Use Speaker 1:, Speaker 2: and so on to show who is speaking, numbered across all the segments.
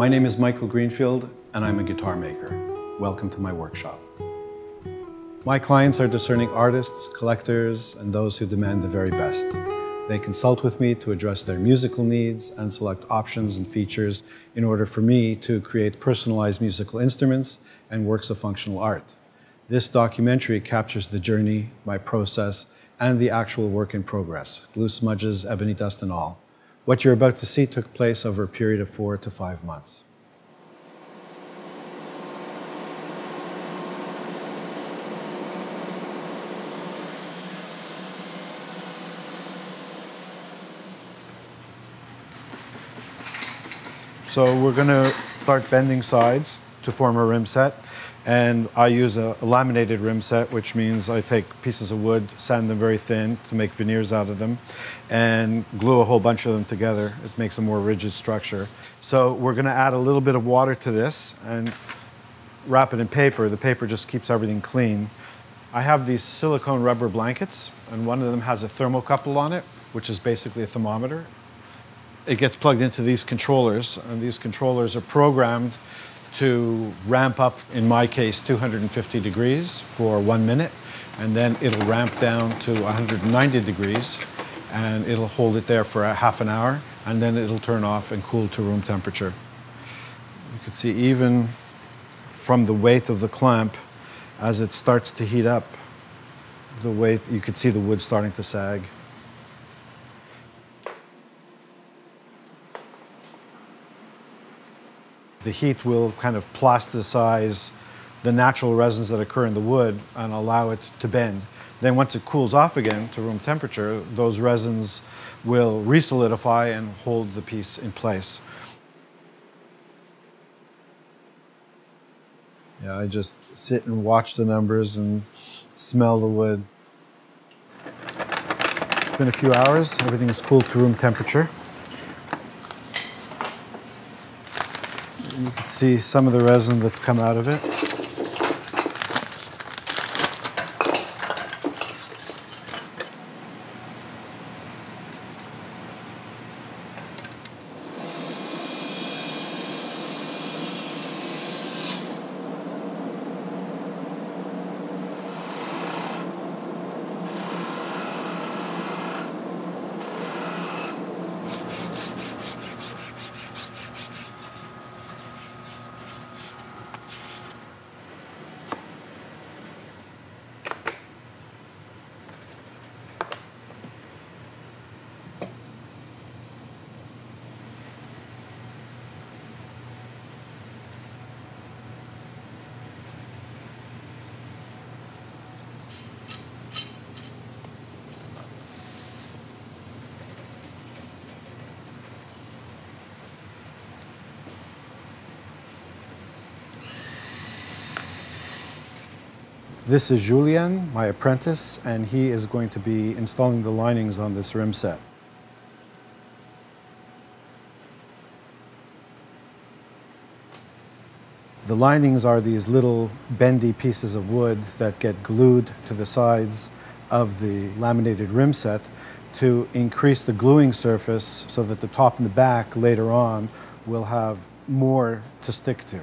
Speaker 1: My name is Michael Greenfield, and I'm a guitar maker. Welcome to my workshop. My clients are discerning artists, collectors, and those who demand the very best. They consult with me to address their musical needs and select options and features in order for me to create personalized musical instruments and works of functional art. This documentary captures the journey, my process, and the actual work in progress, glue smudges, ebony dust, and all. What you're about to see took place over a period of 4 to 5 months. So we're going to start bending sides to form a rim set. And I use a laminated rim set, which means I take pieces of wood, sand them very thin to make veneers out of them, and glue a whole bunch of them together. It makes a more rigid structure. So we're going to add a little bit of water to this and wrap it in paper. The paper just keeps everything clean. I have these silicone rubber blankets, and one of them has a thermocouple on it, which is basically a thermometer. It gets plugged into these controllers, and these controllers are programmed to ramp up, in my case, 250 degrees for 1 minute, and then it'll ramp down to 190 degrees, and it'll hold it there for a half an hour, and then it'll turn off and cool to room temperature. You can see even from the weight of the clamp, as it starts to heat up, the weight, you could see the wood starting to sag. The heat will kind of plasticize the natural resins that occur in the wood and allow it to bend. Then once it cools off again to room temperature, those resins will re-solidify and hold the piece in place. Yeah, I just sit and watch the numbers and smell the wood. It's been a few hours, everything's cooled to room temperature. You can see some of the resin that's come out of it. This is Julien, my apprentice, and he is going to be installing the linings on this rim set. The linings are these little bendy pieces of wood that get glued to the sides of the laminated rim set to increase the gluing surface so that the top and the back later on will have more to stick to.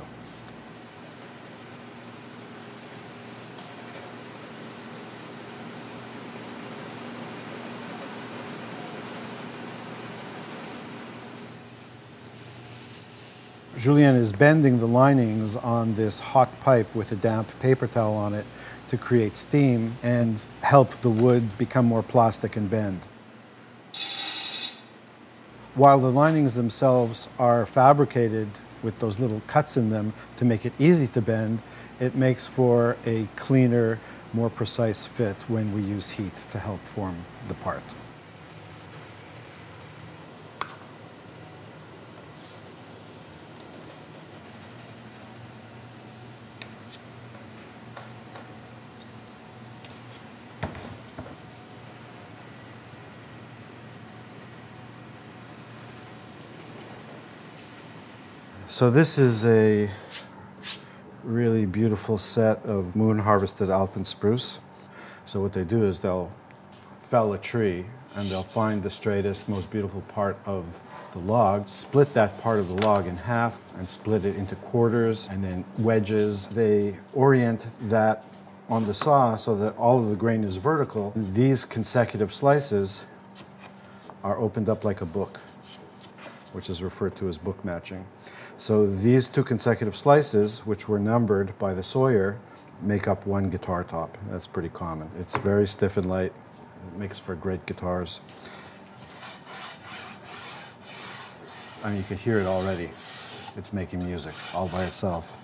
Speaker 1: Julien is bending the linings on this hot pipe with a damp paper towel on it to create steam and help the wood become more plastic and bend. While the linings themselves are fabricated with those little cuts in them to make it easy to bend, it makes for a cleaner, more precise fit when we use heat to help form the part. So this is a really beautiful set of moon harvested alpine spruce. So what they do is they'll fell a tree, and they'll find the straightest, most beautiful part of the log, split that part of the log in half and split it into quarters and then wedges. They orient that on the saw so that all of the grain is vertical. These consecutive slices are opened up like a book, which is referred to as book matching. So these two consecutive slices, which were numbered by the sawyer, make up one guitar top. That's pretty common. It's very stiff and light. It makes for great guitars. I mean, you can hear it already. It's making music all by itself.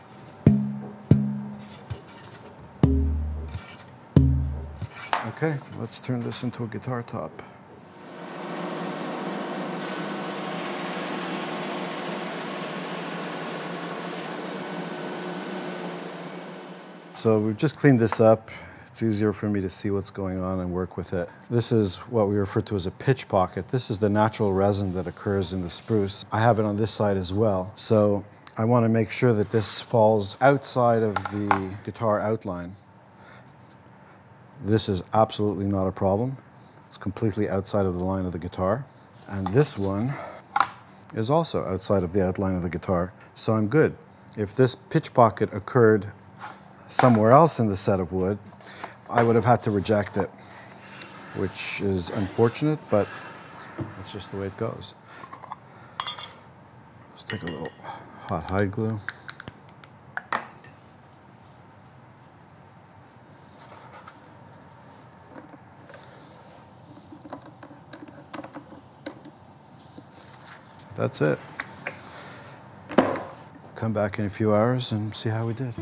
Speaker 1: Okay, let's turn this into a guitar top. So we've just cleaned this up. It's easier for me to see what's going on and work with it. This is what we refer to as a pitch pocket. This is the natural resin that occurs in the spruce. I have it on this side as well. So I want to make sure that this falls outside of the guitar outline. This is absolutely not a problem. It's completely outside of the line of the guitar. And this one is also outside of the outline of the guitar. So I'm good. If this pitch pocket occurred somewhere else in the set of wood, I would have had to reject it, which is unfortunate, but that's just the way it goes. Let's take a little hot hide glue. That's it. Come back in a few hours and see how we did.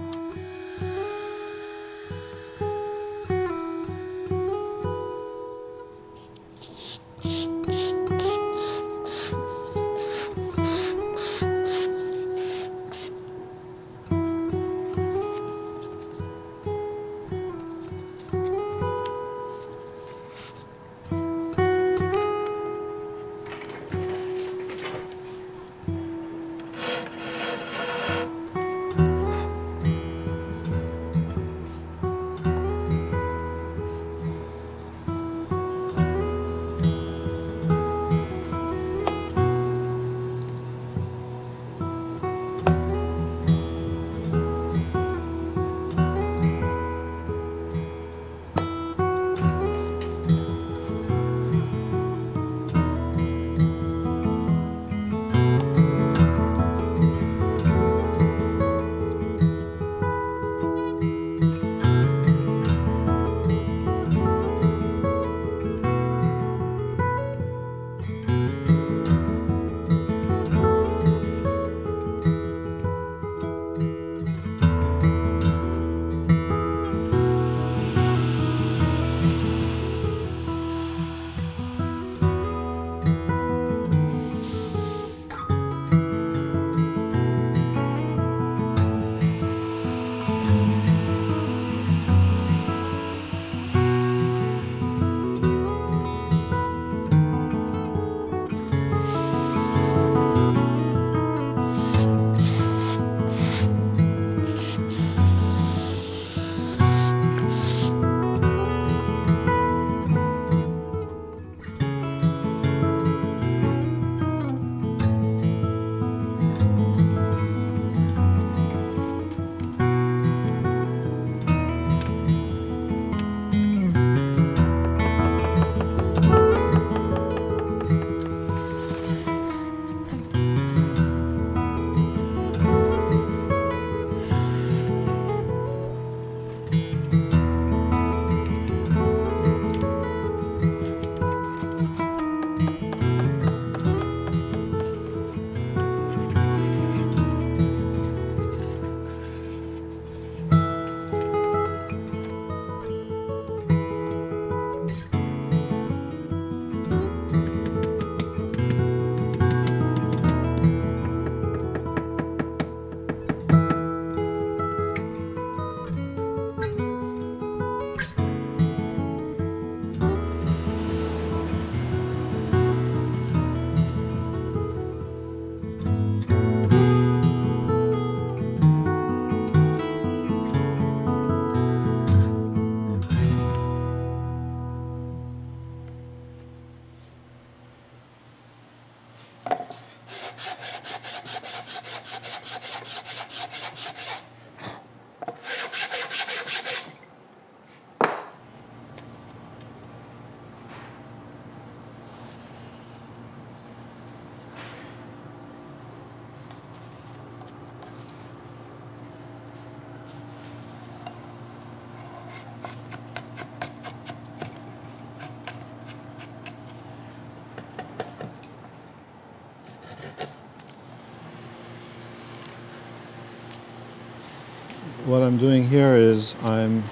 Speaker 1: what I'm doing here is I'm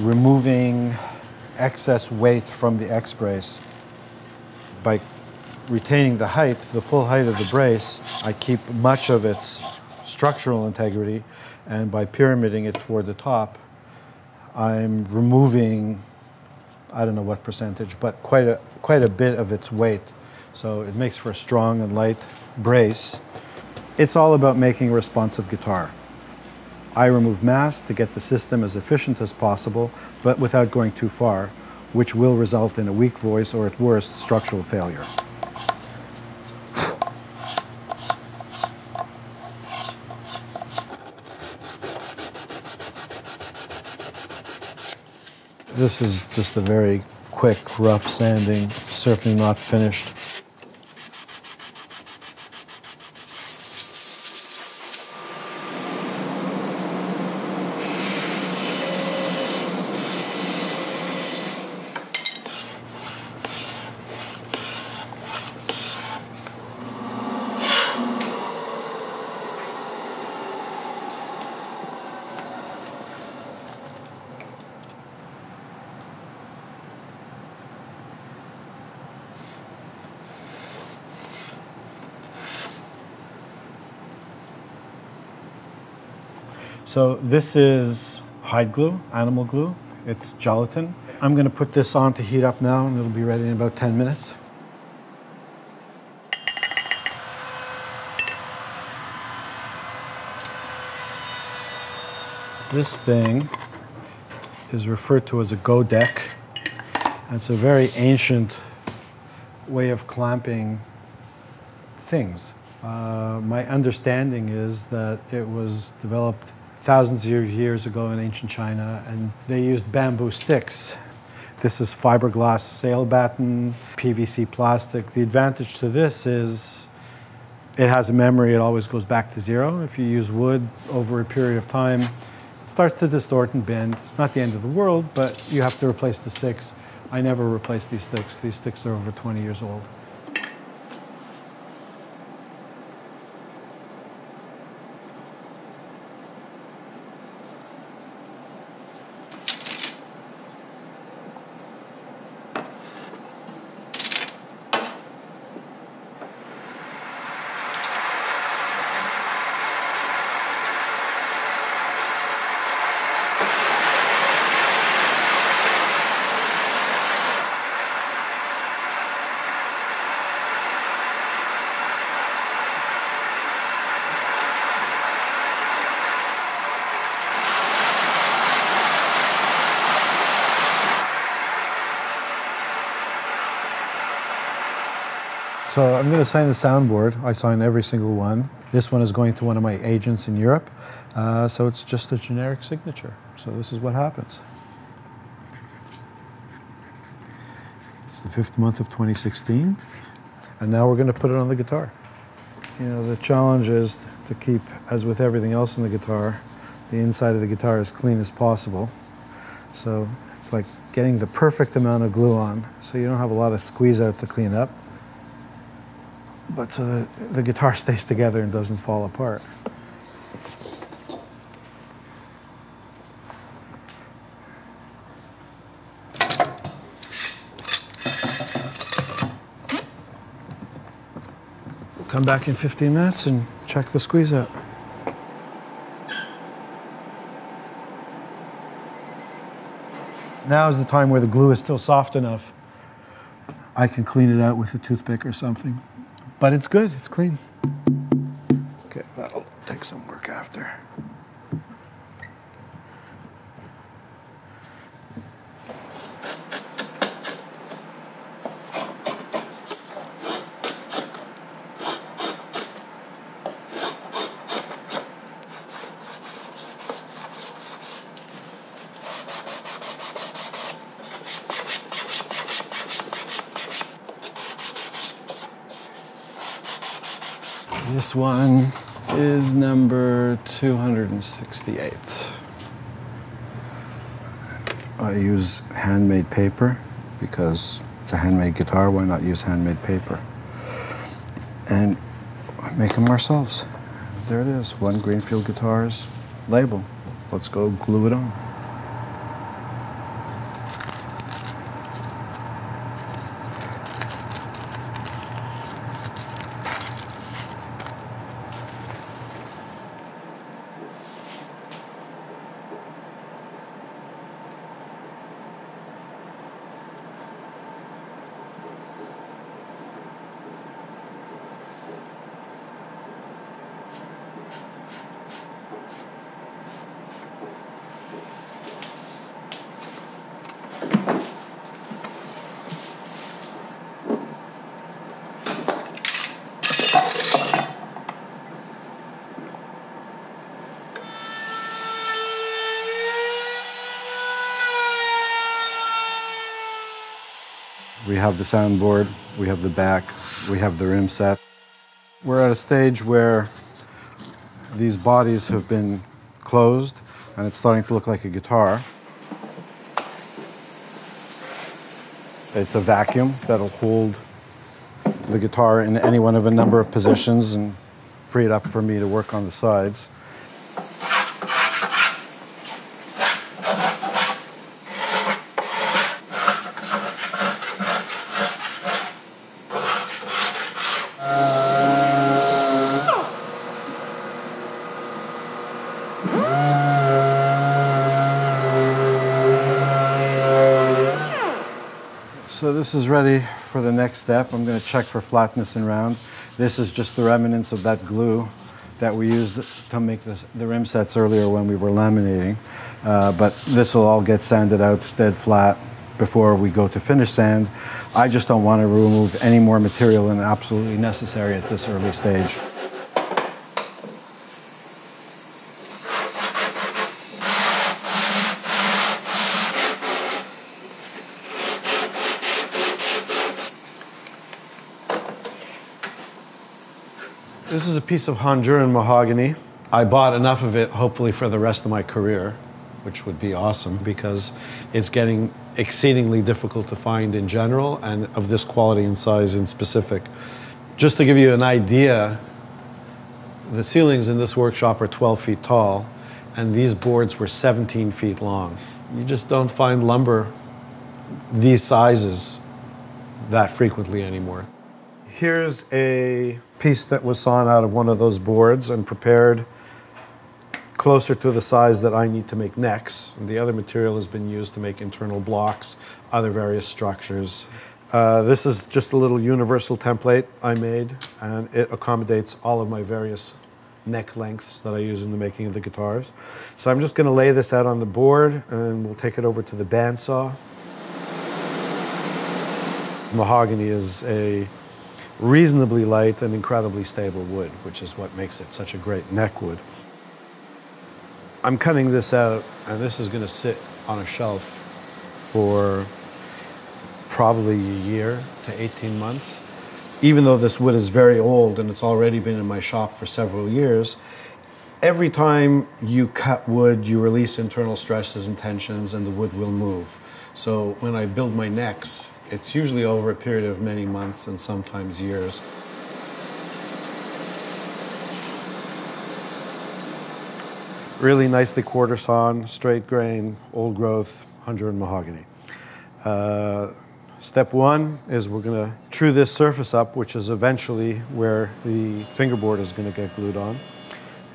Speaker 1: removing excess weight from the X brace. By retaining the height, the full height of the brace, I keep much of its structural integrity, and by pyramiding it toward the top, I'm removing, I don't know what percentage, but quite a bit of its weight. So it makes for a strong and light brace. It's all about making a responsive guitar. I remove mass to get the system as efficient as possible, but without going too far, which will result in a weak voice or at worst, structural failure. This is just a very quick, rough sanding, certainly not finished. So this is hide glue, animal glue. It's gelatin. I'm going to put this on to heat up now, and it'll be ready in about 10 minutes. This thing is referred to as a go deck. It's a very ancient way of clamping things. My understanding is that it was developed thousands of years ago in ancient China, and they used bamboo sticks. This is fiberglass sail batten, PVC plastic. The advantage to this is it has a memory, it always goes back to zero. If you use wood over a period of time, it starts to distort and bend. It's not the end of the world, but you have to replace the sticks. I never replace these sticks. These sticks are over 20 years old. So I'm going to sign the soundboard. I sign every single one. This one is going to one of my agents in Europe, so it's just a generic signature. So this is what happens. It's the 5th month of 2016, and now we're going to put it on the guitar. You know, the challenge is to keep, as with everything else in the guitar, the inside of the guitar as clean as possible. So it's like getting the perfect amount of glue on, so you don't have a lot of squeeze out to clean up, but so that the guitar stays together and doesn't fall apart. Come back in 15 minutes and check the squeeze out. Now is the time where the glue is still soft enough. I can clean it out with a toothpick or something. But it's good, it's clean. Okay, that'll take some work after. This one is number 268. I use handmade paper because it's a handmade guitar. Why not use handmade paper? And make them ourselves. There it is, one Greenfield Guitars label. let's go glue it on. We have the soundboard, we have the back, we have the rim set. We're at a stage where these bodies have been closed and it's starting to look like a guitar. It's a vacuum that'll hold the guitar in any one of a number of positions and free it up for me to work on the sides. So this is ready for the next step. I'm going to check for flatness and round. This is just the remnants of that glue that we used to make the rim sets earlier when we were laminating. But this will all get sanded out dead flat before we go to finish sand. I just don't want to remove any more material than absolutely necessary at this early stage. This is a piece of Honduran mahogany. I bought enough of it, hopefully, for the rest of my career, which would be awesome because it's getting exceedingly difficult to find in general and of this quality and size in specific. Just to give you an idea, the ceilings in this workshop are 12 feet tall and these boards were 17 feet long. You just don't find lumber these sizes that frequently anymore. Here's a piece that was sawn out of one of those boards and prepared closer to the size that I need to make necks. And the other material has been used to make internal blocks, other various structures. This is just a little universal template I made, and it accommodates all of my various neck lengths that I use in the making of the guitars. So I'm just going to lay this out on the board, and we'll take it over to the bandsaw. Mahogany is a reasonably light and incredibly stable wood, which is what makes it such a great neck wood. I'm cutting this out, and this is going to sit on a shelf for probably a year to 18 months. Even though this wood is very old and it's already been in my shop for several years, every time you cut wood, you release internal stresses and tensions, and the wood will move. So when I build my necks, it's usually over a period of many months and sometimes years. Really nicely quarter sawn, straight grain, old growth, Honduran mahogany. Step one is we're going to true this surface up, which is eventually where the fingerboard is going to get glued on.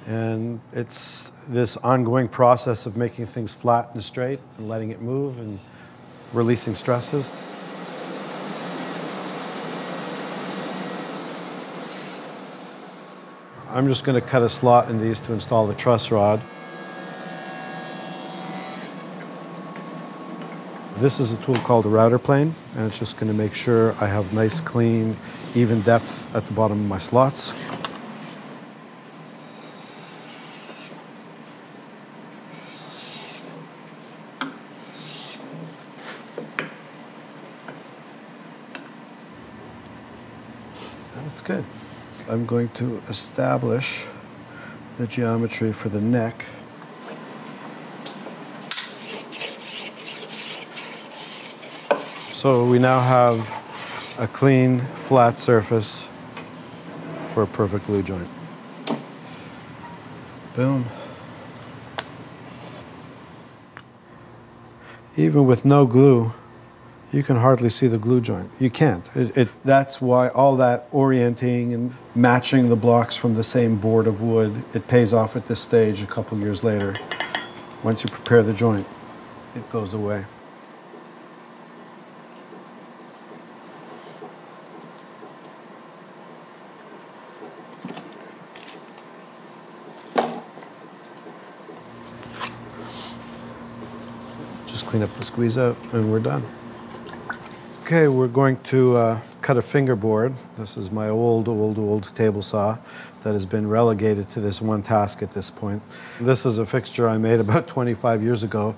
Speaker 1: And it's this ongoing process of making things flat and straight and letting it move and releasing stresses. I'm just going to cut a slot in these to install the truss rod. This is a tool called a router plane, and it's just going to make sure I have nice, clean, even depth at the bottom of my slots. That's good. I'm going to establish the geometry for the neck. So we now have a clean, flat surface for a perfect glue joint. Boom. Even with no glue, you can hardly see the glue joint. You can't. That's why all that orienting and matching the blocks from the same board of wood, it pays off at this stage a couple years later. Once you prepare the joint, it goes away. Just clean up the squeeze out and we're done. Okay, we're going to cut a fingerboard. This is my old table saw that has been relegated to this one task at this point. This is a fixture I made about 25 years ago.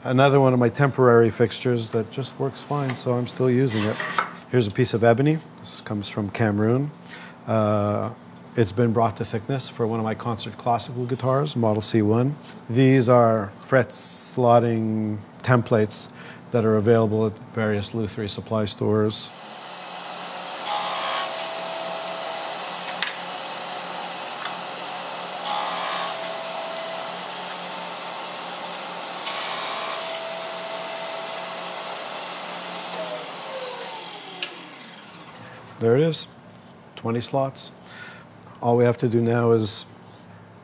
Speaker 1: Another one of my temporary fixtures that just works fine, so I'm still using it. Here's a piece of ebony. This comes from Cameroon. It's been brought to thickness for one of my concert classical guitars, Model C1. These are fret slotting templates that are available at various luthier supply stores. There it is, 20 slots. All we have to do now is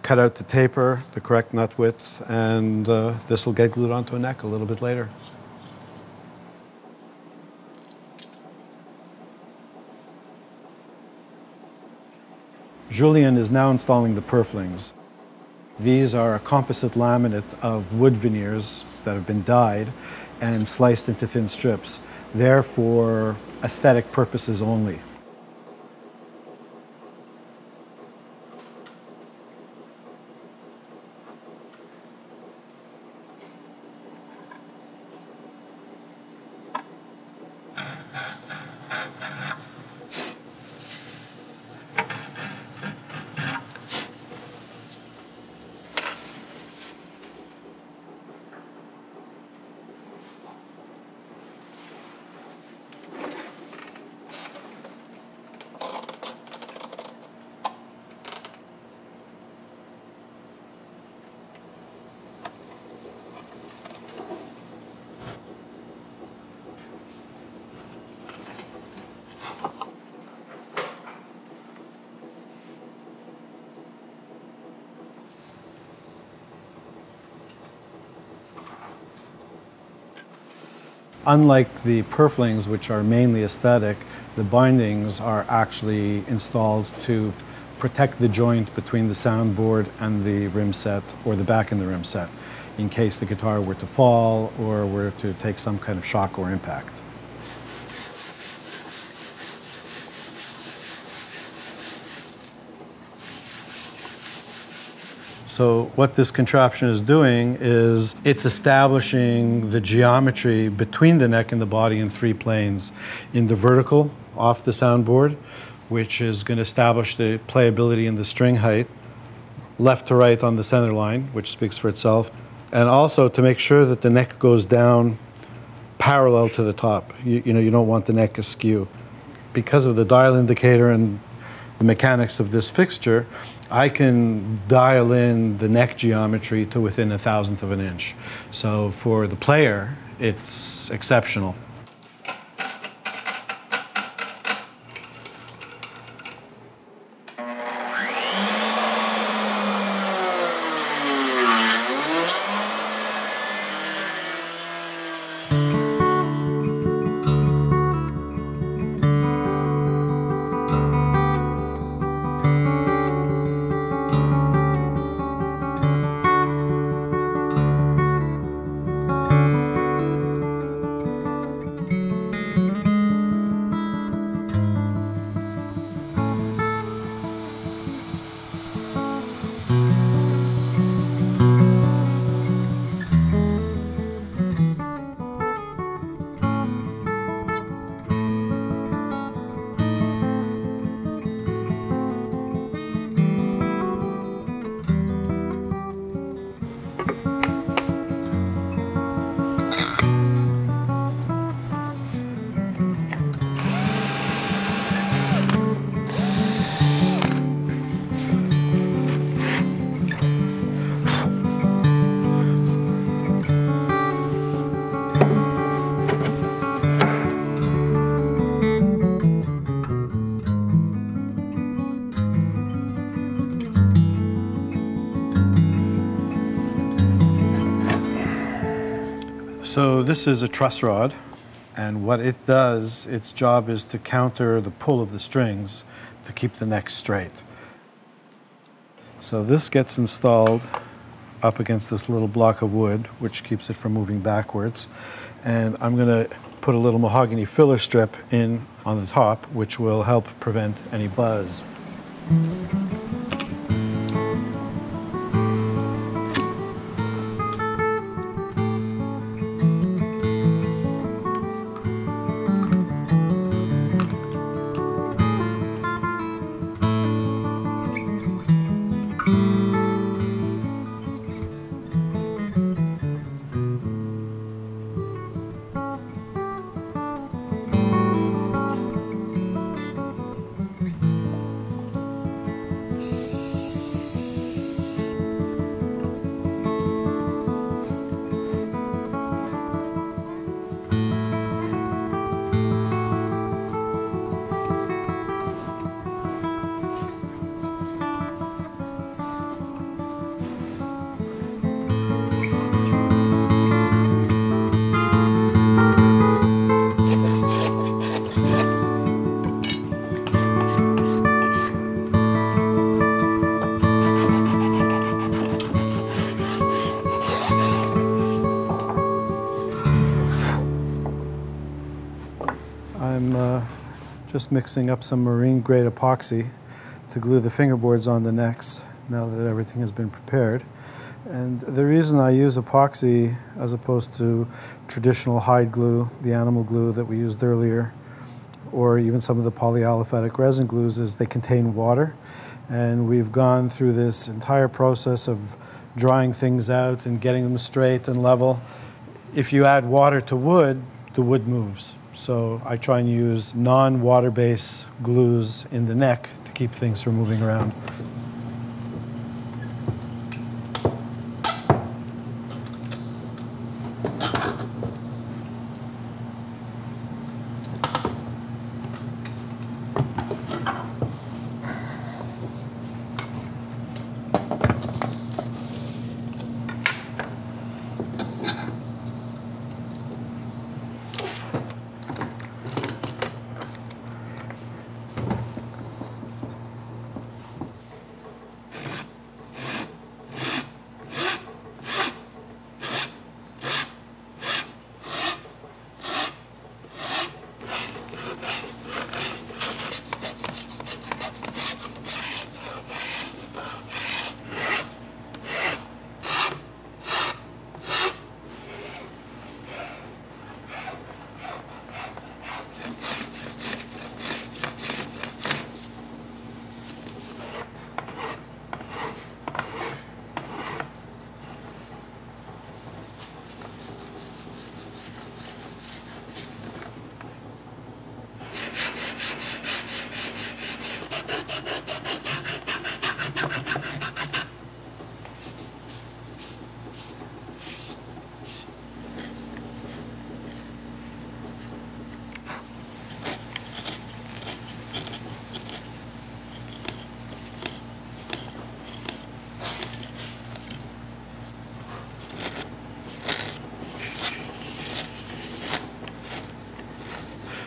Speaker 1: cut out the taper, the correct nut width, and this will get glued onto a neck a little bit later. Julien is now installing the Purflings. These are a composite laminate of wood veneers that have been dyed and sliced into thin strips. They're for aesthetic purposes only. Unlike the Purflings, which are mainly aesthetic, the bindings are actually installed to protect the joint between the soundboard and the rim set, or the back in the rim set, in case the guitar were to fall or were to take some kind of shock or impact. So what this contraption is doing is it's establishing the geometry between the neck and the body in three planes. In the vertical, off the soundboard, which is going to establish the playability and the string height. Left to right on the center line, which speaks for itself. And also to make sure that the neck goes down parallel to the top. You know, you don't want the neck askew. Because of the dial indicator and the mechanics of this fixture, I can dial in the neck geometry to within 1/1000th of an inch. So for the player, it's exceptional. So this is a truss rod, and what it does, its job is to counter the pull of the strings to keep the neck straight. So this gets installed up against this little block of wood, which keeps it from moving backwards. And I'm going to put a little mahogany filler strip in on the top, which will help prevent any buzz. I'm just mixing up some marine grade epoxy to glue the fingerboards on the necks now that everything has been prepared. And the reason I use epoxy as opposed to traditional hide glue, the animal glue that we used earlier, or even some of the polyaliphatic resin glues, is they contain water. And we've gone through this entire process of drying things out and getting them straight and level. If you add water to wood, the wood moves. So I try and use non-water-based glues in the neck to keep things from moving around.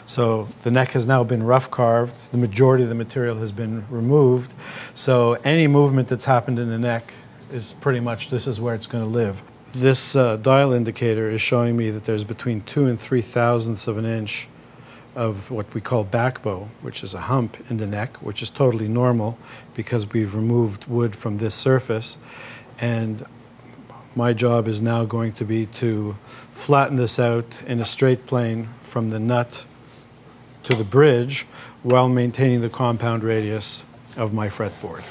Speaker 1: So the neck has now been rough carved. The majority of the material has been removed. So any movement that's happened in the neck is pretty much, this is where it's going to live. This dial indicator is showing me that there's between 2 and 3 thousandths of an inch of what we call back bow, which is a hump in the neck, which is totally normal because we've removed wood from this surface. And my job is now going to be to flatten this out in a straight plane from the nut to the bridge while maintaining the compound radius of my fretboard.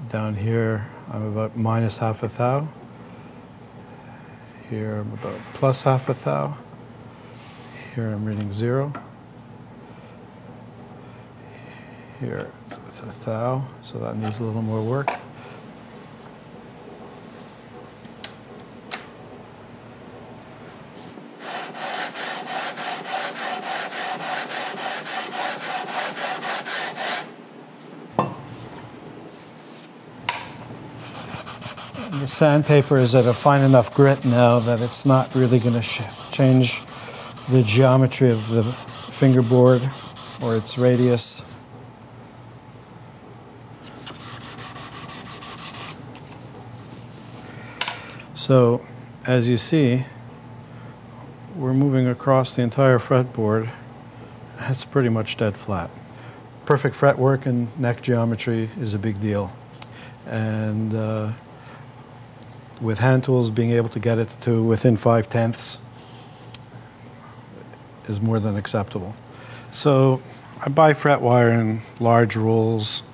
Speaker 1: Down here, I'm about minus half a thou. Here, I'm about plus half a thou. Here I'm reading 0. Here it's a thou, so that needs a little more work. The sandpaper is at a fine enough grit now that it's not really going to change the geometry of the fingerboard or its radius. So, as you see, we're moving across the entire fretboard. It's pretty much dead flat. Perfect fretwork and neck geometry is a big deal. And with hand tools, being able to get it to within 5/10 is more than acceptable. So I buy fret wire in large rolls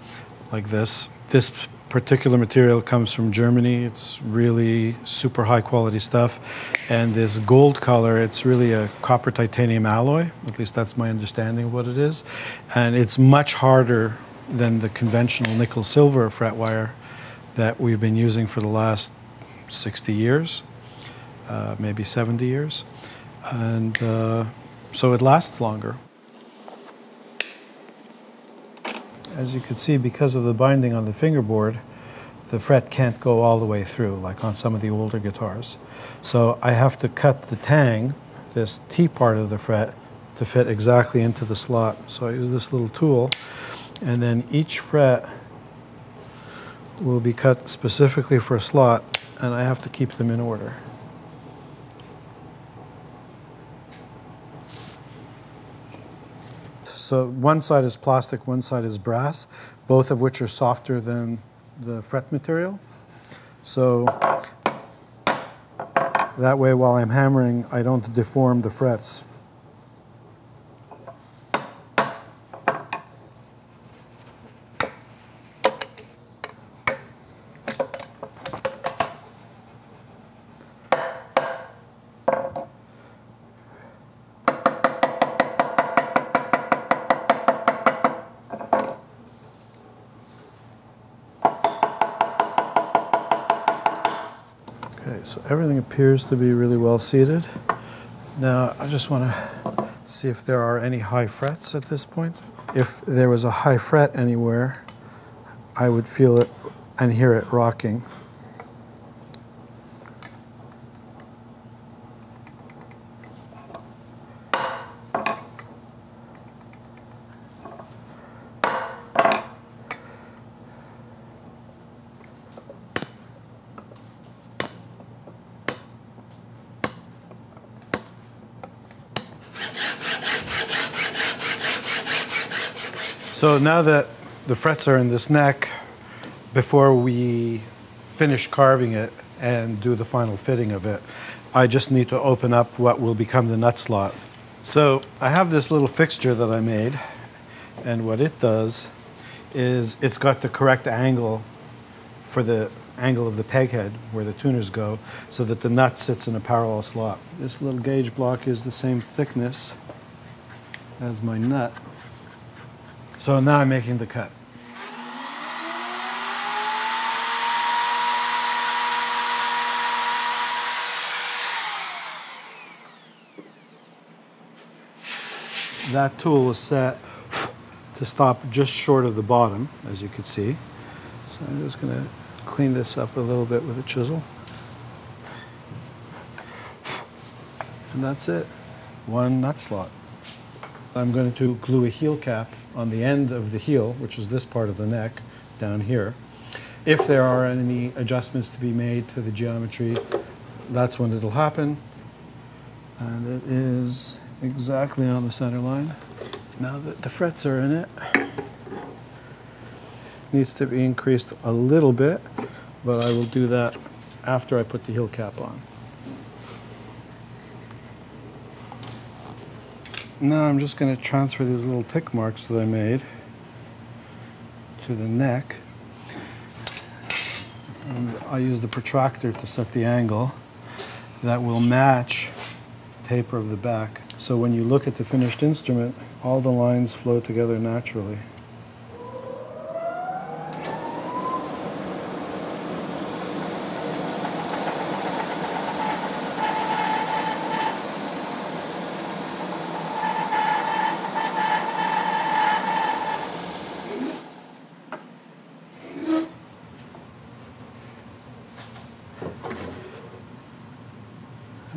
Speaker 1: like this. This particular material comes from Germany. It's really super high quality stuff. And this gold color, it's really a copper titanium alloy. At least that's my understanding of what it is. And it's much harder than the conventional nickel silver fret wire that we've been using for the last 60 years, maybe 70 years. And so it lasts longer. As you can see, because of the binding on the fingerboard, the fret can't go all the way through, like on some of the older guitars. So I have to cut the tang, this T part of the fret, to fit exactly into the slot. So I use this little tool, and then each fret will be cut specifically for a slot, and I have to keep them in order. So one side is plastic, one side is brass, both of which are softer than the fret material. So that way, while I'm hammering, I don't deform the frets. So everything appears to be really well seated. Now I just want to see if there are any high frets at this point. If there was a high fret anywhere, I would feel it and hear it rocking. So now that the frets are in this neck, before we finish carving it and do the final fitting of it, I just need to open up what will become the nut slot. So I have this little fixture that I made, and what it does is it's got the correct angle for the angle of the peg head where the tuners go, so that the nut sits in a parallel slot. This little gauge block is the same thickness as my nut. So now I'm making the cut. That tool was set to stop just short of the bottom, as you can see. So I'm just going to clean this up a little bit with a chisel. And that's it. One nut slot. I'm going to glue a heel cap on the end of the heel, which is this part of the neck down here. If there are any adjustments to be made to the geometry, that's when it'll happen. And it is exactly on the center line. Now that the frets are in it, needs to be increased a little bit, but I will do that after I put the heel cap on. Now I'm just going to transfer these little tick marks that I made to the neck. And I use the protractor to set the angle that will match the taper of the back. So when you look at the finished instrument, all the lines flow together naturally.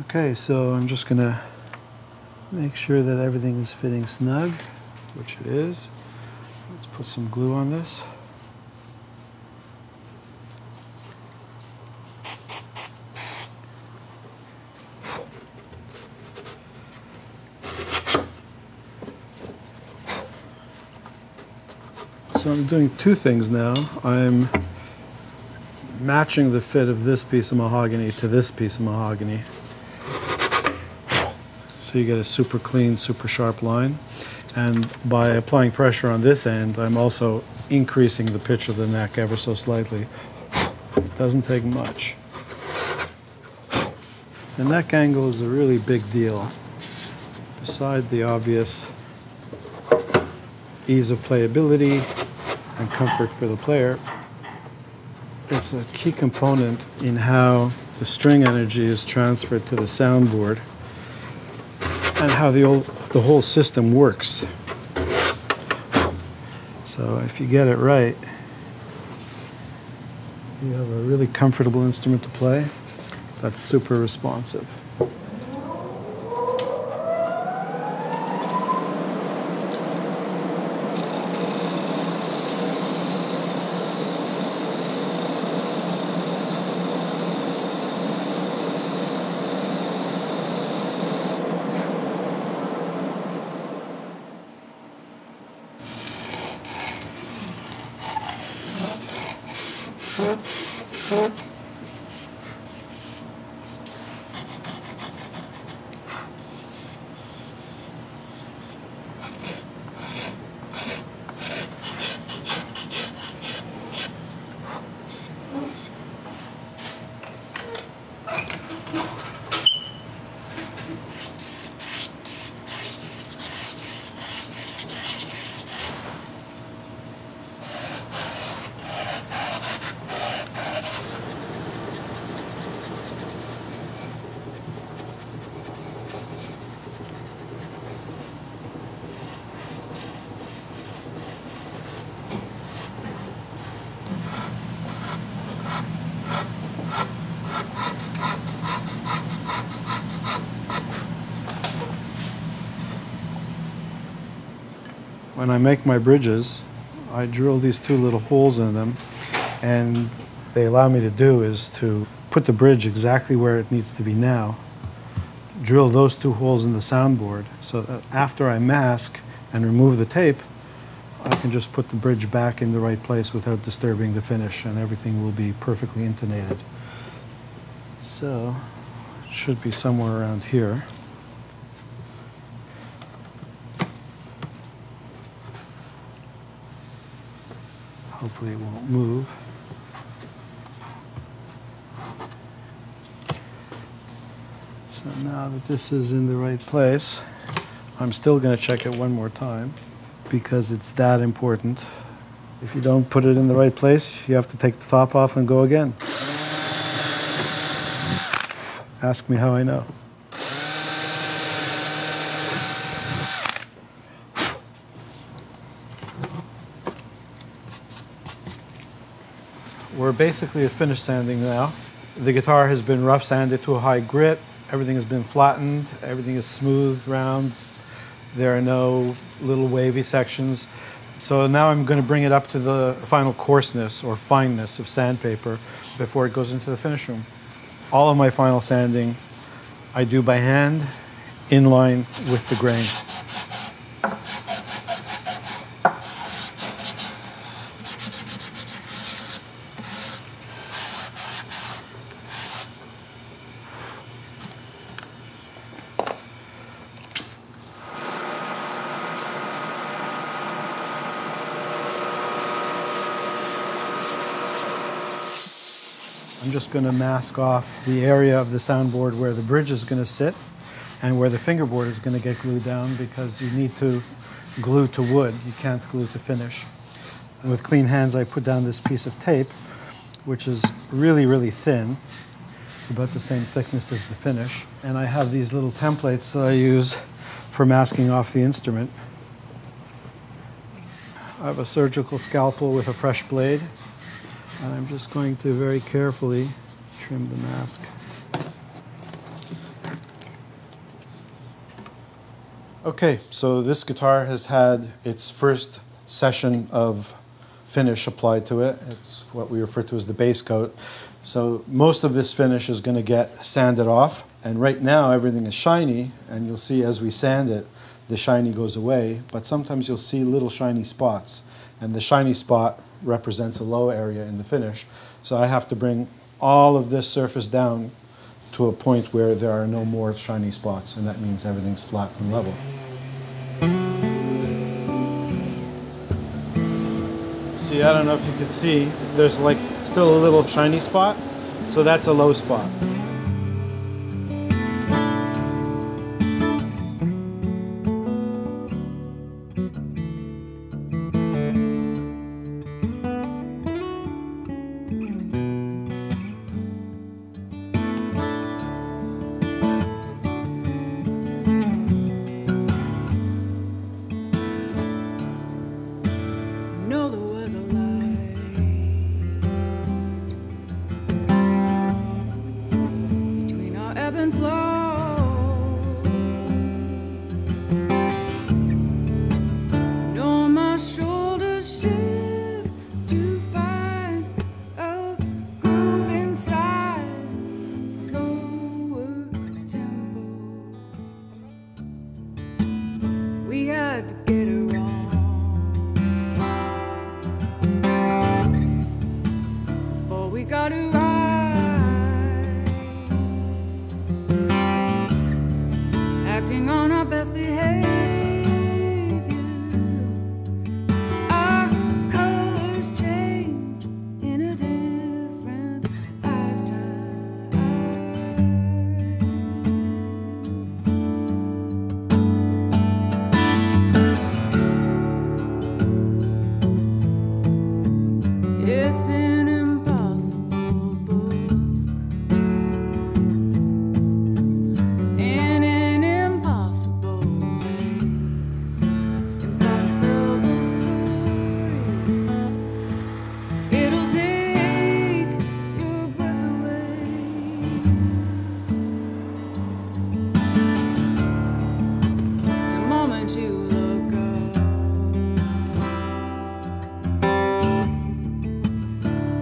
Speaker 1: Okay, so I'm just gonna make sure that everything is fitting snug, which it is. Let's put some glue on this. So I'm doing two things now. I'm matching the fit of this piece of mahogany to this piece of mahogany. So you get a super clean, super sharp line. And by applying pressure on this end, I'm also increasing the pitch of the neck ever so slightly. It doesn't take much. The neck angle is a really big deal. Beside the obvious ease of playability and comfort for the player, it's a key component in how the string energy is transferred to the soundboard and how the whole system works. So if you get it right, you have a really comfortable instrument to play that's super responsive. When I make my bridges, I drill these two little holes in them, and they allow me to do is to put the bridge exactly where it needs to be now, drill those two holes in the soundboard, so that after I mask and remove the tape, I can just put the bridge back in the right place without disturbing the finish, and everything will be perfectly intonated. So, it should be somewhere around here. Hopefully it won't move. So now that this is in the right place, I'm still going to check it one more time because it's that important. If you don't put it in the right place, you have to take the top off and go again. Ask me how I know. We're basically at finished sanding now. The guitar has been rough sanded to a high grit. Everything has been flattened. Everything is smooth, round. There are no little wavy sections. So now I'm going to bring it up to the final coarseness or fineness of sandpaper before it goes into the finish room. All of my final sanding I do by hand, in line with the grain. I'm just going to mask off the area of the soundboard where the bridge is going to sit, and where the fingerboard is going to get glued down, because you need to glue to wood. You can't glue to finish. And with clean hands, I put down this piece of tape, which is really, really thin. It's about the same thickness as the finish. And I have these little templates that I use for masking off the instrument. I have a surgical scalpel with a fresh blade, and I'm just going to very carefully trim the mask. Okay, so this guitar has had its first session of finish applied to it. It's what we refer to as the base coat. So most of this finish is going to get sanded off, and right now everything is shiny, and you'll see as we sand it, the shiny goes away, but sometimes you'll see little shiny spots, and the shiny spot represents a low area in the finish. So I have to bring all of this surface down to a point where there are no more shiny spots, and that means everything's flat and level. See, I don't know if you could see, there's like still a little shiny spot, so that's a low spot.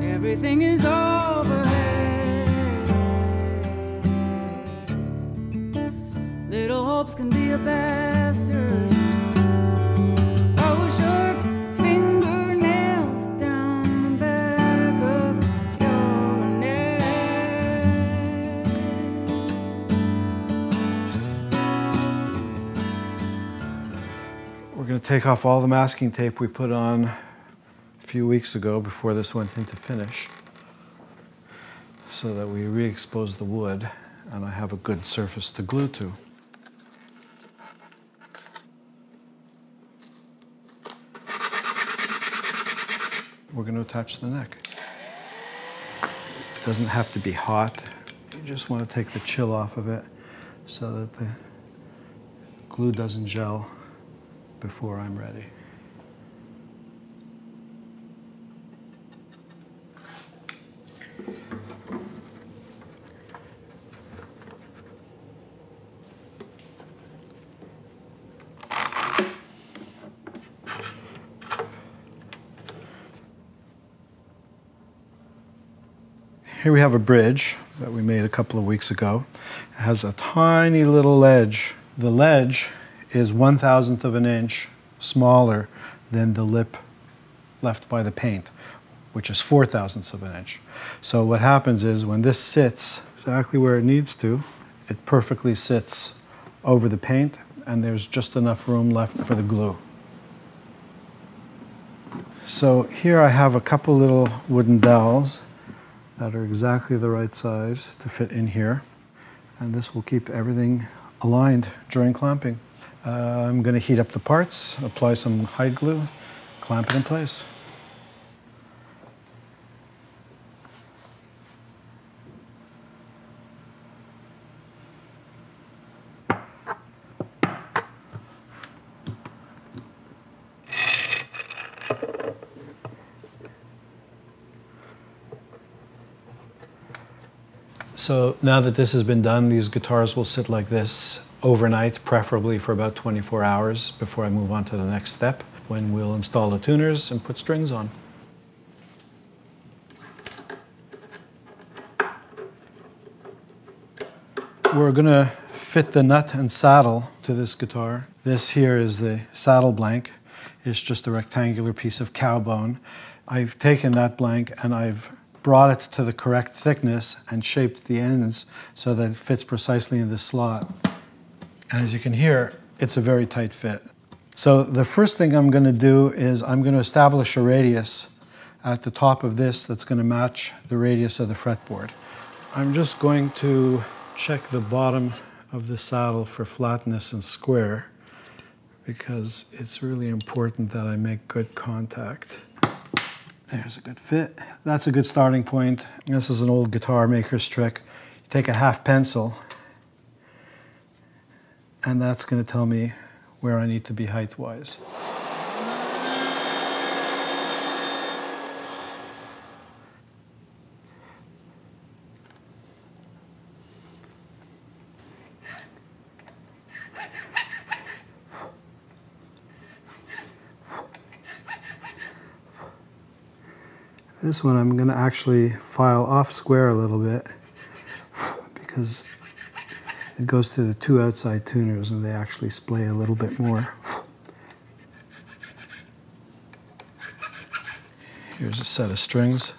Speaker 2: Everything is overhead. Little hopes can be a bastard. Oh, sharp fingernails down the back of your neck.
Speaker 1: We're going to take off all the masking tape we put on a few weeks ago before this went into finish, so that we re-expose the wood and I have a good surface to glue to. We're going to attach the neck. It doesn't have to be hot. You just want to take the chill off of it so that the glue doesn't gel before I'm ready. Here we have a bridge that we made a couple of weeks ago. It has a tiny little ledge. The ledge is 1/1000th of an inch smaller than the lip left by the paint, which is 4/1000ths of an inch. So what happens is when this sits exactly where it needs to, it perfectly sits over the paint, and there's just enough room left for the glue. So here I have a couple little wooden dowels that are exactly the right size to fit in here. And this will keep everything aligned during clamping. I'm going to heat up the parts, apply some hide glue, clamp it in place. So now that this has been done, these guitars will sit like this overnight, preferably for about 24 hours before I move on to the next step, when we'll install the tuners and put strings on. We're going to fit the nut and saddle to this guitar. This here is the saddle blank. It's just a rectangular piece of cow bone. I've taken that blank and I've brought it to the correct thickness and shaped the ends so that it fits precisely in this slot. And as you can hear, it's a very tight fit. So the first thing I'm going to do is I'm going to establish a radius at the top of this that's going to match the radius of the fretboard. I'm just going to check the bottom of the saddle for flatness and square, because it's really important that I make good contact. There's a good fit. That's a good starting point. This is an old guitar maker's trick. You take a half pencil, and that's going to tell me where I need to be height-wise. This one I'm going to actually file off square a little bit because it goes to the two outside tuners and they actually splay a little bit more. Here's a set of strings.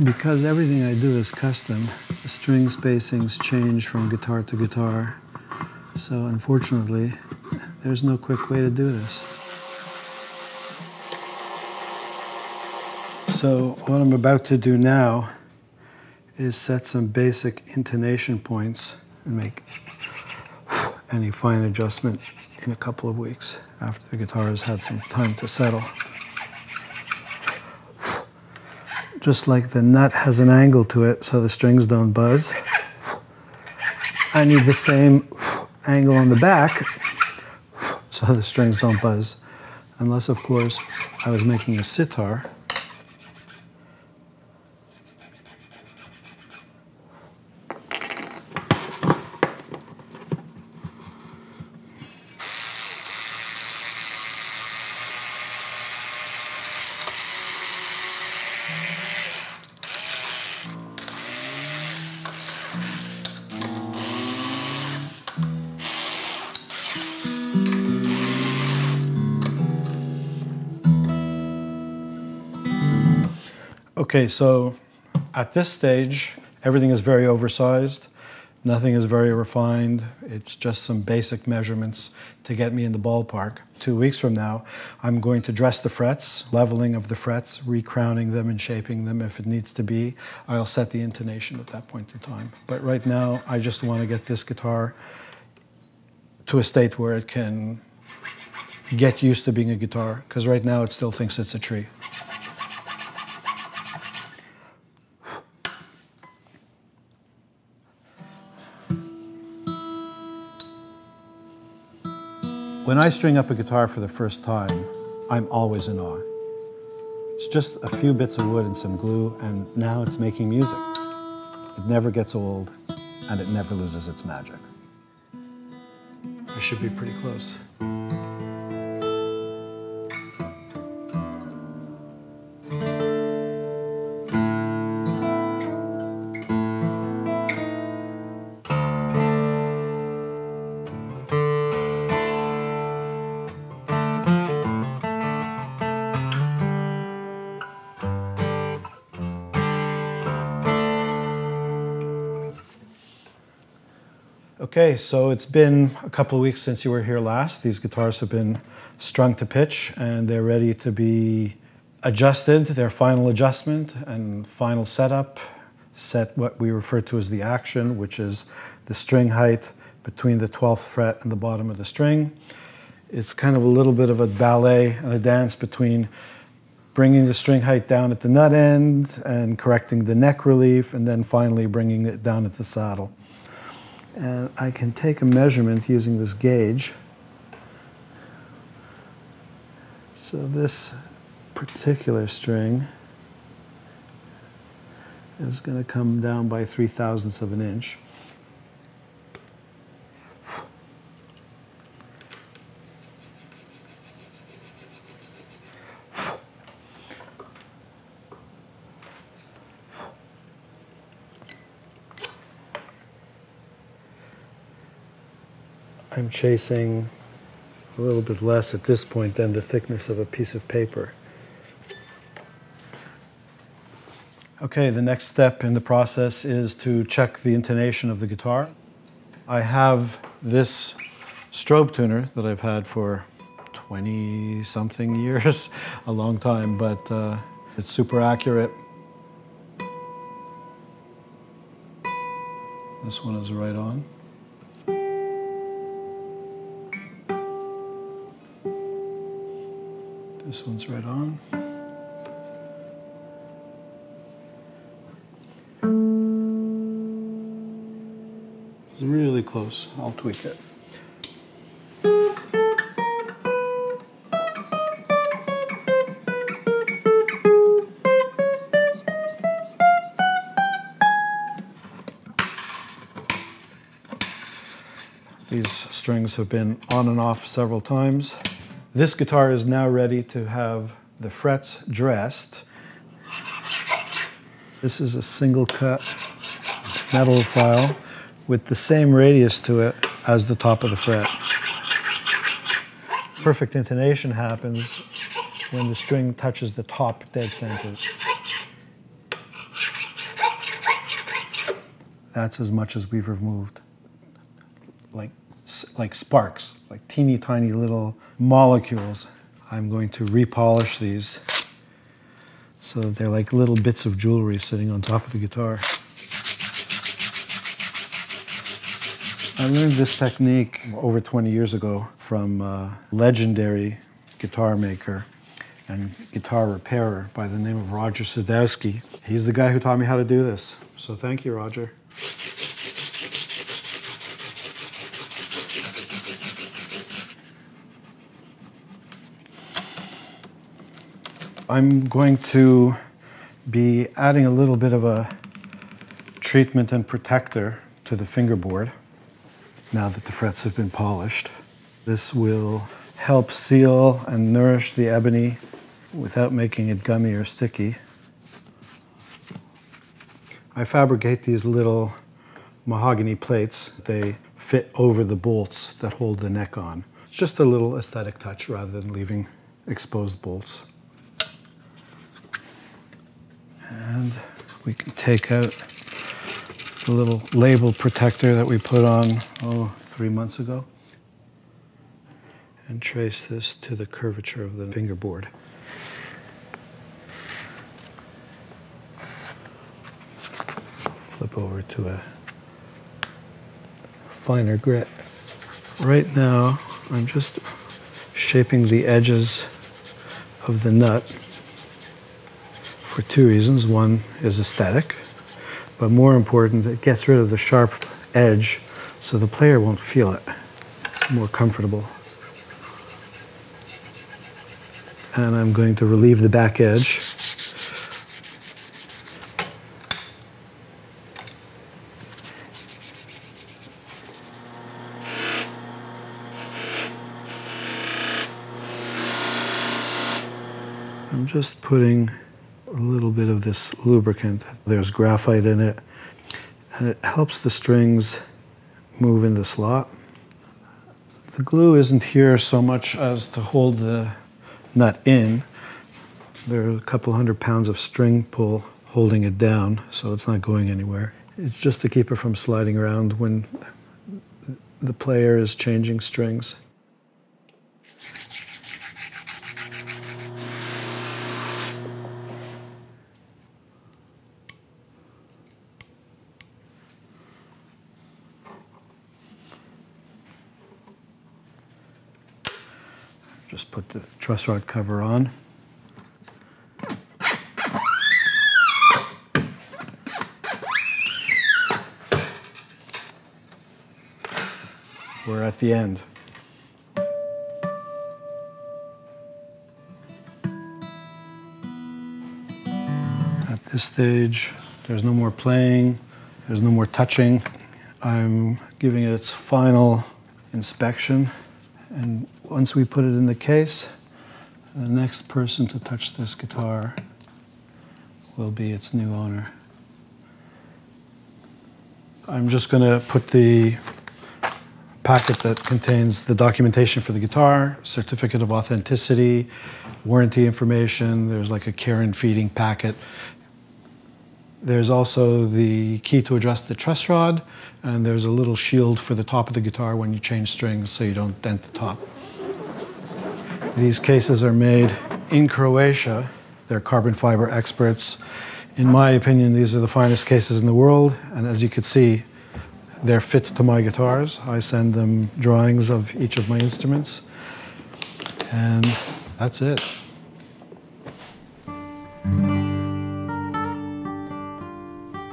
Speaker 1: Because everything I do is custom, the string spacings change from guitar to guitar. So unfortunately, there's no quick way to do this. So what I'm about to do now is set some basic intonation points and make any fine adjustment in a couple of weeks after the guitar has had some time to settle. Just like the nut has an angle to it so the strings don't buzz, I need the same angle on the back so the strings don't buzz. Unless, of course, I was making a sitar. Okay, so at this stage, everything is very oversized. Nothing is very refined. It's just some basic measurements to get me in the ballpark. 2 weeks from now, I'm going to dress the frets, leveling of the frets, recrowning them and shaping them if it needs to be. I'll set the intonation at that point in time. But right now, I just want to get this guitar to a state where it can get used to being a guitar, because right now it still thinks it's a tree. When I string up a guitar for the first time, I'm always in awe. It's just a few bits of wood and some glue, and now it's making music. It never gets old, and it never loses its magic. I should be pretty close. Okay, so it's been a couple of weeks since you were here last. These guitars have been strung to pitch and they're ready to be adjusted, their final adjustment and final setup. Set what we refer to as the action, which is the string height between the 12th fret and the bottom of the string. It's kind of a little bit of a ballet and a dance between bringing the string height down at the nut end and correcting the neck relief, and then finally bringing it down at the saddle. And I can take a measurement using this gauge. So this particular string is going to come down by 3/1000ths of an inch. I'm chasing a little bit less at this point than the thickness of a piece of paper. Okay, the next step in the process is to check the intonation of the guitar. I have this strobe tuner that I've had for 20-something years, a long time, but it's super accurate. This one is right on. This one's right on. It's really close. I'll tweak it. These strings have been on and off several times. This guitar is now ready to have the frets dressed. This is a single cut metal file with the same radius to it as the top of the fret. Perfect intonation happens when the string touches the top dead center. That's as much as we've removed. Like sparks, like teeny tiny little molecules. I'm going to repolish these so that they're like little bits of jewelry sitting on top of the guitar. I learned this technique over 20 years ago from a legendary guitar maker and guitar repairer by the name of Roger Sadowski. He's the guy who taught me how to do this. So thank you, Roger. I'm going to be adding a little bit of a treatment and protector to the fingerboard now that the frets have been polished. This will help seal and nourish the ebony without making it gummy or sticky. I fabricate these little mahogany plates. They fit over the bolts that hold the neck on. It's just a little aesthetic touch rather than leaving exposed bolts. And we can take out the little label protector that we put on, 3 months ago, and trace this to the curvature of the fingerboard. Flip over to a finer grit. Right now, I'm just shaping the edges of the nut for two reasons. One is aesthetic, but more important, it gets rid of the sharp edge so the player won't feel it. It's more comfortable. And I'm going to relieve the back edge. I'm just putting a little bit of this lubricant. There's graphite in it, and it helps the strings move in the slot. The glue isn't here so much as to hold the nut in. There are a couple 100 pounds of string pull holding it down, so it's not going anywhere. It's just to keep it from sliding around when the player is changing strings. Just put the truss rod cover on. We're at the end. At this stage, there's no more playing, there's no more touching. I'm giving it its final inspection, and once we put it in the case, the next person to touch this guitar will be its new owner. I'm just going to put the packet that contains the documentation for the guitar, certificate of authenticity, warranty information. There's like a care and feeding packet. There's also the key to adjust the truss rod, and there's a little shield for the top of the guitar when you change strings so you don't dent the top. These cases are made in Croatia. They're carbon fiber experts. In my opinion, these are the finest cases in the world, and as you can see, they're fit to my guitars. I send them drawings of each of my instruments, and that's it.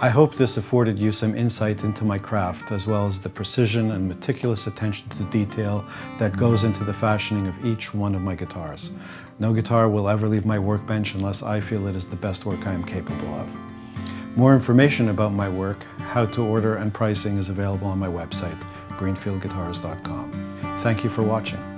Speaker 1: I hope this afforded you some insight into my craft, as well as the precision and meticulous attention to detail that goes into the fashioning of each one of my guitars. No guitar will ever leave my workbench unless I feel it is the best work I am capable of. More information about my work, how to order, and pricing is available on my website, greenfieldguitars.com. Thank you for watching.